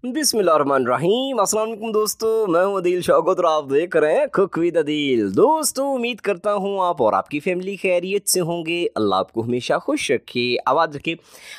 बिस्मिल्लाहिर्रहमानिर्रहीम। अस्सलाम वालेकुम दोस्तों, मैं हूं अदील शौकत और आप देख रहे हैं कुक विद अदील। दोस्तों, उम्मीद करता हूं आप और आपकी फैमिली खैरियत से होंगे। अल्लाह आपको हमेशा खुश रखे, आबाद रखे।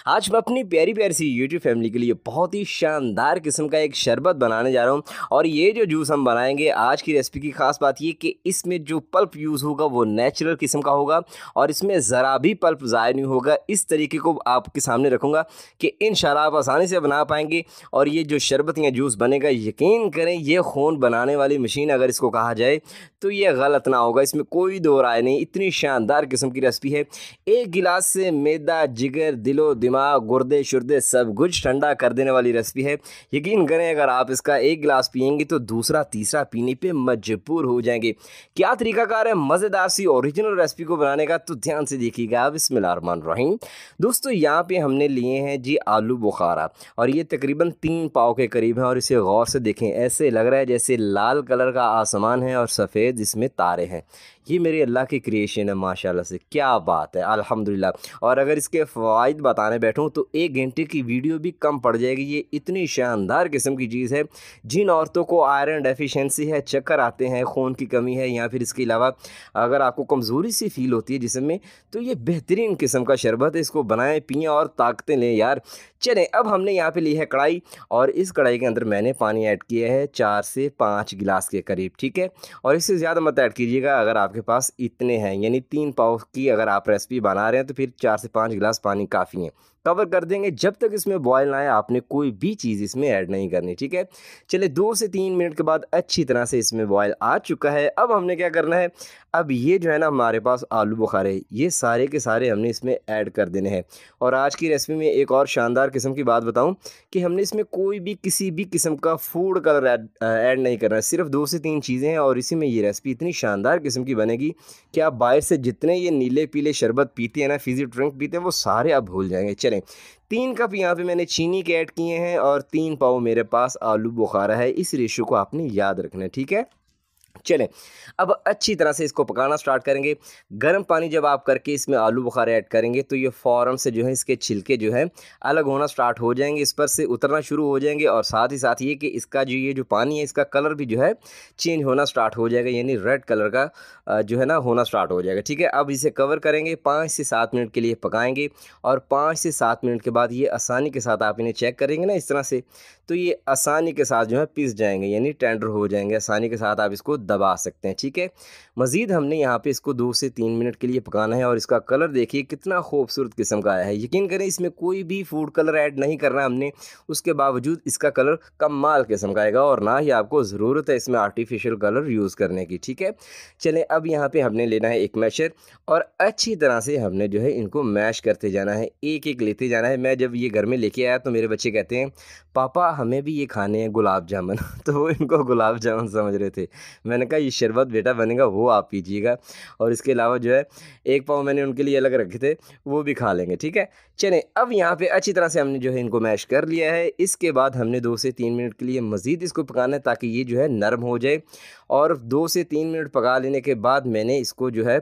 आज मैं अपनी प्यारी प्यारी सी यूट्यूब फैमिली के लिए बहुत ही शानदार किस्म का एक शरबत बनाने जा रहा हूं। और ये जो जूस हम बनाएंगे, आज की रेसिपी की खास बात ये कि इसमें जो पल्प यूज़ होगा वो नेचुरल किस्म का होगा और इसमें ज़रा भी पल्प ज़ाया नहीं होगा। इस तरीके को आपके सामने रखूँगा कि इंशाल्लाह आप आसानी से बना पाएंगे। और ये जो शरबत या जूस बनेगा, यकीन करें ये खून बनाने वाली मशीन अगर इसको कहा जाए तो ये गलत ना होगा, इसमें कोई दो राय नहीं। इतनी शानदार किस्म की रेसिपी है। एक गिलास से मैदा, जिगर, दिलो दिमाग, गुर्दे शुर्दे सब कुछ ठंडा कर देने वाली रेसिपी है। यकीन करें अगर आप इसका एक गिलास पियेंगे तो दूसरा तीसरा पीने पे मजबूर हो जाएंगे। क्या तरीकाकार है मज़ेदार सी ओरिजिनल रेसिपी को बनाने का, तो ध्यान से देखिएगा। बिस्मिल्लाहिर्रहमानिर्रहीम। दोस्तों, यहाँ पे हमने लिए हैं जी आलू बुखारा और ये तकरीबन 3 पाव के करीब है। और इसे गौर से देखें, ऐसे लग रहा है जैसे लाल कलर का आसमान है और सफ़ेद इसमें तारे हैं। ये मेरे अल्लाह की क्रिएशन है, माशाल्लाह से, क्या बात है, अल्हम्दुलिल्लाह। और अगर इसके फ़वाइद बताने बैठूं तो 1 घंटे की वीडियो भी कम पड़ जाएगी। ये इतनी शानदार किस्म की चीज़ है। जिन औरतों को आयरन डेफिशिएंसी है, चक्कर आते हैं, खून की कमी है, या फिर इसके अलावा अगर आपको कमज़ोरी सी फील होती है जिस्म में, तो ये बेहतरीन किस्म का शरबत है। इसको बनाएं, पिएं और ताकतें लें यार। चलें, अब हमने यहाँ पे ली है कढ़ाई और इस कढ़ाई के अंदर मैंने पानी ऐड किया है 4 से 5 गिलास के करीब, ठीक है। और इससे ज़्यादा मत ऐड कीजिएगा अगर आपके पास इतने हैं, यानी 3 पाव की अगर आप रेसिपी बना रहे हैं तो फिर 4 से 5 गिलास पानी काफ़ी है। कवर कर देंगे जब तक इसमें बॉयल ना आए, आपने कोई भी चीज़ इसमें ऐड नहीं करनी, ठीक है। चलिए, 2 से 3 मिनट के बाद अच्छी तरह से इसमें बॉयल आ चुका है। अब हमने क्या करना है, अब ये जो है ना हमारे पास आलू बुखारे, ये सारे के सारे हमने इसमें ऐड कर देने हैं। और आज की रेसिपी में एक और शानदार किस्म की बात बताऊं कि हमने इसमें कोई भी किसी भी किस्म का फूड कलर ऐड नहीं करना है। सिर्फ 2 से 3 चीज़ें हैं और इसी में ये रेसिपी इतनी शानदार किस्म की बनेगी कि आप बाहर से जितने ये नीले पीले शरबत पीते हैं ना, फिजी ड्रिंक पीते हैं, वो सारे आप भूल जाएंगे। चलें, 3 कप यहाँ पे मैंने चीनी के ऐड किए हैं और 3 पाव मेरे पास आलू बुखारा है। इस रेशो को आपने याद रखना है, ठीक है। चलें, अब अच्छी तरह से इसको पकाना स्टार्ट करेंगे। गर्म पानी जब आप करके इसमें आलू बुखारे ऐड करेंगे तो ये फ़ौरन से जो है इसके छिलके जो है अलग होना स्टार्ट हो जाएंगे, इस पर से उतरना शुरू हो जाएंगे। और साथ ही साथ ये कि इसका जो ये जो पानी है, इसका कलर भी जो है चेंज होना स्टार्ट हो जाएगा, यानी रेड कलर का जो है ना होना स्टार्ट हो जाएगा, ठीक है। अब इसे कवर करेंगे, 5 से 7 मिनट के लिए पकाएंगे। और 5 से 7 मिनट के बाद ये आसानी के साथ आप इन्हें चेक करेंगे ना इस तरह से, तो ये आसानी के साथ जो है पिस जाएंगे, यानी टेंडर हो जाएंगे। आसानी के साथ आप इसको दबा सकते हैं, ठीक है। मज़ीद हमने यहाँ पे इसको 2 से 3 मिनट के लिए पकाना है। और इसका कलर देखिए कितना खूबसूरत किस्म का आया है। यकीन करें इसमें कोई भी फूड कलर ऐड नहीं करना हमने, उसके बावजूद इसका कलर कमाल किस्म का आएगा और ना ही आपको ज़रूरत है इसमें आर्टिफिशियल कलर यूज़ करने की, ठीक है। चलें, अब यहाँ पे हमने लेना है एक मैशर और अच्छी तरह से हमने जो है इनको मैश करते जाना है, एक एक लेते जाना है। मैं जब ये घर में लेके आया तो मेरे बच्चे कहते हैं, पापा हमें भी ये खाने हैं गुलाब जामुन तो वो इनको गुलाब जामुन समझ रहे थे। मैंने कहा ये शरबत बेटा बनेगा वो आप पीजिएगा। और इसके अलावा जो है 1 पाव मैंने उनके लिए अलग रखे थे, वो भी खा लेंगे, ठीक है। चलें, अब यहाँ पे अच्छी तरह से हमने जो है इनको मैश कर लिया है। इसके बाद हमने 2 से 3 मिनट के लिए मज़ीद इसको पकाना है ताकि ये जो है नरम हो जाए। और 2 से 3 मिनट पका लेने के बाद मैंने इसको जो है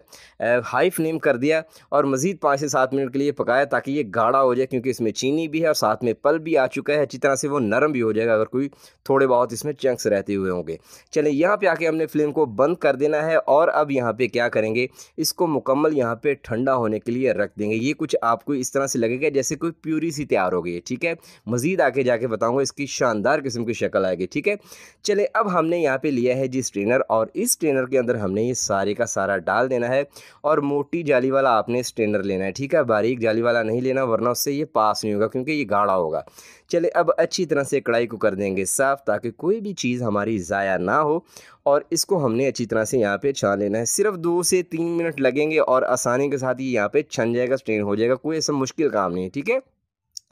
हाई फ्लेम कर दिया और मज़ीद 5 से 7 मिनट के लिए पकाया ताकि ये गाढ़ा हो जाए, क्योंकि इसमें चीनी भी है और साथ में पल्प भी आ चुका है। अच्छी तरह से वो नरम भी हो जाएगा अगर कोई थोड़े बहुत इसमें चंक्स रहते हुए होंगे। चलें, यहाँ पे आके हमने फ्लेम को बंद कर देना है और अब यहाँ पे क्या करेंगे, इसको मुकम्मल यहाँ पे ठंडा होने के लिए रख देंगे। ये कुछ आपको इस तरह से लगेगा जैसे कोई प्यूरी सी तैयार हो गई है, ठीक है। मज़ीद आगे जाके बताऊँगा इसकी शानदार किस्म की शक्ल आएगी, ठीक है। चले, अब हमने यहाँ पे लिया है जी स्ट्रेनर और इस स्ट्रेनर के अंदर हमने ये सारे का सारा डाल देना है। और मोटी जाली वाला आपने स्ट्रेनर लेना है, ठीक है, बारीक जाली वाला नहीं लेना, वरना उससे ये पास नहीं होगा क्योंकि ये गाढ़ा होगा। चले, अब अच्छी तरह से कढ़ाई को कर देंगे साफ़ ताकि कोई भी चीज़ हमारी ज़ाया ना हो। और इसको हमने अच्छी तरह से यहाँ पे छान लेना है। सिर्फ 2 से 3 मिनट लगेंगे और आसानी के साथ ही यहाँ पे छन जाएगा, स्ट्रेन हो जाएगा, कोई ऐसा मुश्किल काम नहीं है, ठीक है।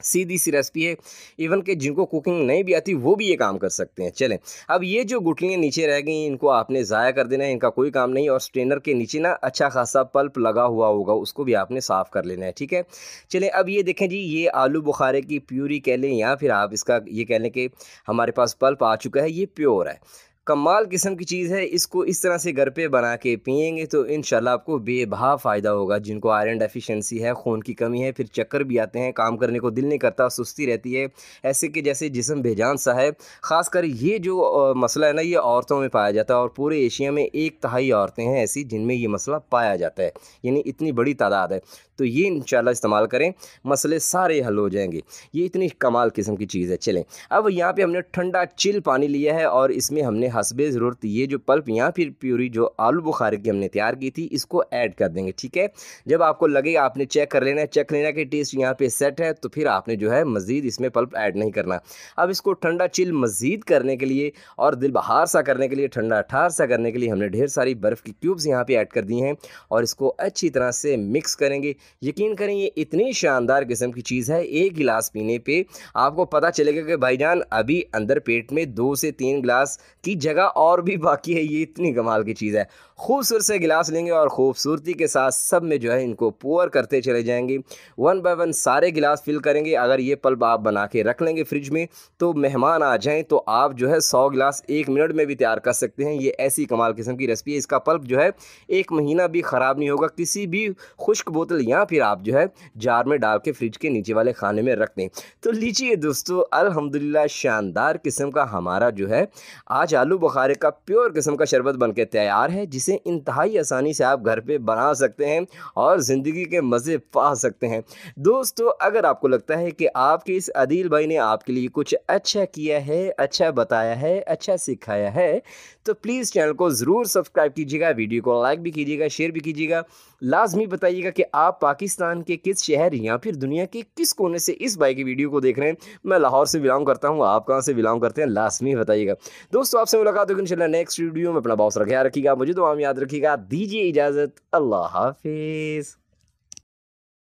सीधी सी रेसिपी है, इवन कि जिनको कुकिंग नहीं भी आती वो भी ये काम कर सकते हैं। चलें, अब ये जो गुठलियाँ नीचे रह गई इनको आपने ज़ाया कर देना है, इनका कोई काम नहीं। और स्ट्रेनर के नीचे ना अच्छा खासा पल्प लगा हुआ होगा, उसको भी आपने साफ़ कर लेना है, ठीक है। चलें, अब ये देखें जी, ये आलू बुखारे की प्यूरी कह लें या फिर आप इसका ये कह लें कि हमारे पास पल्प आ चुका है, ये प्योर है। कमाल किस्म की चीज़ है। इसको इस तरह से घर पे बना के पिएंगे तो इंशाल्लाह आपको बेबहा फ़ायदा होगा। जिनको आयरन डेफिशिएंसी है, खून की कमी है, फिर चक्कर भी आते हैं, काम करने को दिल नहीं करता, सुस्ती रहती है, ऐसे कि जैसे जिस्म बेजान सा है। ख़ासकर ये जो मसला है ना, ये औरतों में पाया जाता है और पूरे एशिया में 1/3 औरतें हैं ऐसी जिनमें ये मसला पाया जाता है, यानी इतनी बड़ी तादाद है। तो ये इंशाल्लाह इस्तेमाल करें, मसले सारे हल हो जाएंगे। ये इतनी कमाल किस्म की चीज़ है। चलें, अब यहाँ पे हमने ठंडा चिल पानी लिया है और इसमें हमने हस्बे ज़रूरत ये जो पल्प या फिर प्यूरी जो आलू बुखारे की हमने तैयार की थी, इसको ऐड कर देंगे। ठीक है, जब आपको लगे आपने चेक कर लेना है, चेक लेना कि टेस्ट यहाँ पे सेट है, तो फिर आपने जो है मज़ीद इसमें पल्प ऐड नहीं करना। अब इसको ठंडा चिल मज़ीद करने के लिए और दिल बहार सा करने के लिए, ठंडा ठार सा करने के लिए हमने ढेर सारी बर्फ़ की क्यूब्स यहाँ पे ऐड कर दी हैं और इसको अच्छी तरह से मिक्स करेंगे। यकीन करें ये इतनी शानदार किस्म की चीज़ है, एक गिलास पीने पे आपको पता चलेगा कि भाईजान अभी अंदर पेट में 2 से 3 गिलास की जगह और भी बाकी है। ये इतनी कमाल की चीज़ है। खूबसूरत से गिलास लेंगे और खूबसूरती के साथ सब में जो है इनको पोर करते चले जाएंगे। 1 बाय 1 सारे गिलास फिल करेंगे। अगर ये पल्प आप बना के रख लेंगे फ्रिज में, तो मेहमान आ जाएं तो आप जो है 100 गिलास 1 मिनट में भी तैयार कर सकते हैं। ये ऐसी कमाल किस्म की रेसिपी है। इसका पल्प जो है 1 महीना भी ख़राब नहीं होगा। किसी भी खुश्क बोतल या फिर आप जो है जार में डाल के फ्रिज के नीचे वाले खाने में रख दें। तो लीजिए दोस्तों, अल्हम्दुलिल्लाह शानदार किस्म का हमारा जो है आज आलू बुखारे का प्योर किस्म का शरबत बनके तैयार है, जिसे इंतहाई आसानी से आप घर पे बना सकते हैं और ज़िंदगी के मज़े पा सकते हैं। दोस्तों, अगर आपको लगता है कि आपके इस अदील भाई ने आपके लिए कुछ अच्छा किया है, अच्छा बताया है, अच्छा सिखाया है, तो प्लीज़ चैनल को ज़रूर सब्सक्राइब कीजिएगा, वीडियो को लाइक भी कीजिएगा, शेयर भी कीजिएगा। लाजमी बताइएगा कि आप पाकिस्तान के किस शहर या फिर दुनिया के किस कोने से इस भाई की वीडियो को देख रहे हैं। मैं लाहौर से बिलोंग करता हूँ, आप कहाँ से बिलोंग करते हैं, लाजमी बताइएगा। दोस्तों, आपसे मुलाकात होगी इंशाल्लाह नेक्स्ट वीडियो में। अपना बहुत सारा ख्याल रखिएगा, मुझे दुआ में याद रखिएगा। दीजिए इजाज़त, अल्लाह हाफिज़।